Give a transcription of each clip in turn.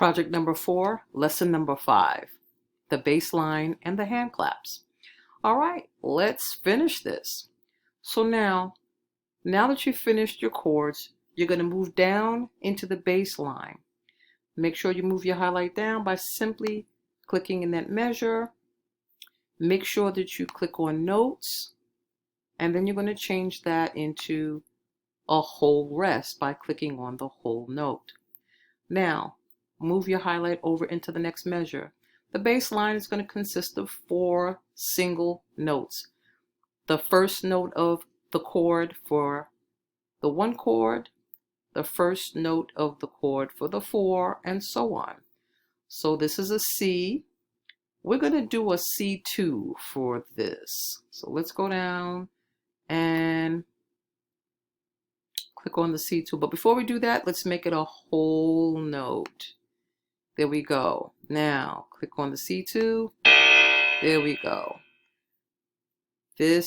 Project number 4, lesson number 5, the bass line and the hand claps. All right, let's finish this. So now that you've finished your chords, you're going to move down into the bass line. Make sure you move your highlight down by simply clicking in that measure. Make sure that you click on notes, and then you're going to change that into a whole rest by clicking on the whole note. Now, move your highlight over into the next measure. The bass line is going to consist of 4 single notes. The first note of the chord for the 1 chord, the first note of the chord for the 4, and so on. So this is a C. We're going to do a C2 for this. So let's go down and click on the C2. But before we do that, let's make it a whole note. There we go. Now click on the C2. There we go. It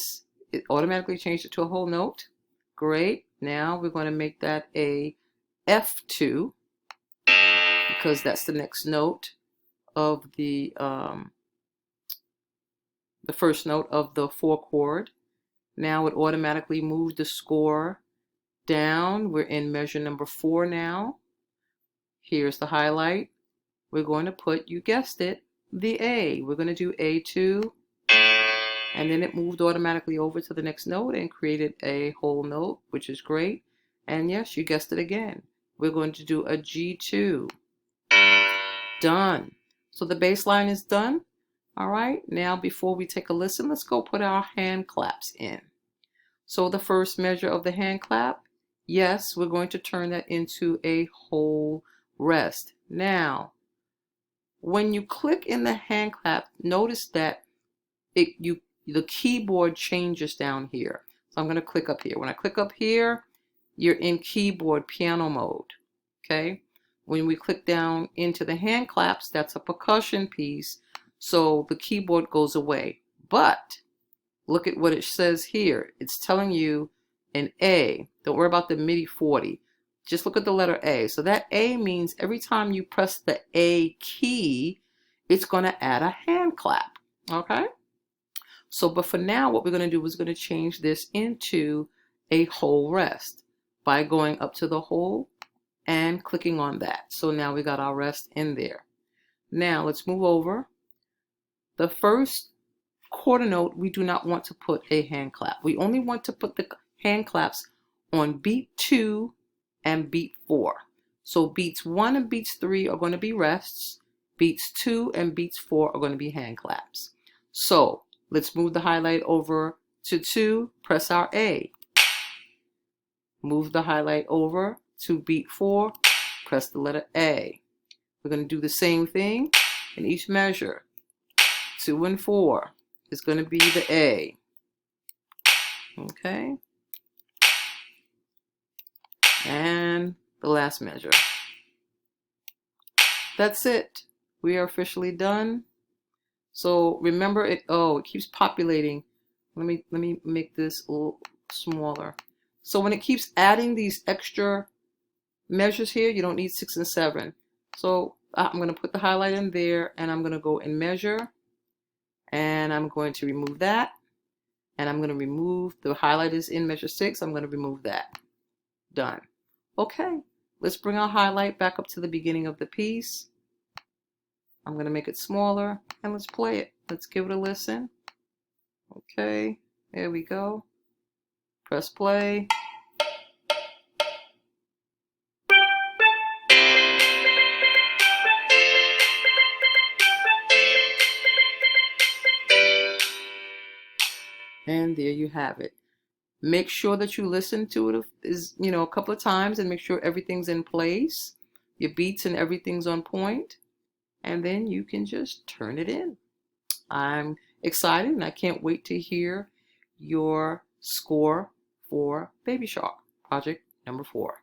automatically changed it to a whole note. Great. Now we're going to make that a F2 because that's the next note of the first note of the 4 chord. Now it automatically moved the score down. We're in measure number 4 now. Here's the highlight. We're going to put, you guessed it, the A. We're going to do A2, and then it moved automatically over to the next note and created a whole note, which is great. And yes, you guessed it again. We're going to do a G2. Done. So the bass line is done. All right, now before we take a listen, let's go put our hand claps in. So the first measure of the hand clap, yes, we're going to turn that into a whole rest. Now, when you click in the hand clap, notice that the keyboard changes down here. So I'm going to click up here. When I click up here, you're in keyboard piano mode. Okay. When we click down into the hand claps, that's a percussion piece. So the keyboard goes away. But look at what it says here. It's telling you an A. Don't worry about the MIDI 40. Just look at the letter A. So that A means every time you press the A key, it's going to add a hand clap. Okay? So, but for now, what we're going to do is going to change this into a whole rest by going up to the whole and clicking on that. So now we got our rest in there. Now let's move over. The first quarter note, we do not want to put a hand clap. We only want to put the hand claps on beat 2 and beat 4. So beats 1 and beats 3 are going to be rests. Beats 2 and beats 4 are going to be hand claps. So let's move the highlight over to 2, press our A. Move the highlight over to beat 4, press the letter A. We're going to do the same thing in each measure. 2 and 4 is going to be the A. Okay. And the last measure. That's it. We are officially done. So remember it keeps populating. Let me make this a little smaller. So when it keeps adding these extra measures here, you don't need 6 and 7. So I'm going to put the highlight in there, and I'm going to go and measure, and I'm going to remove that, and I'm going to remove the highlight is in measure 6. I'm going to remove that. Done. Okay, let's bring our highlight back up to the beginning of the piece. I'm going to make it smaller, and let's play it. Let's give it a listen. Okay, there we go. Press play. And there you have it. Make sure that you listen to it a couple of times and make sure everything's in place. Your beats and everything's on point. And then you can just turn it in. I'm excited and I can't wait to hear your score for Baby Shark, project number 4.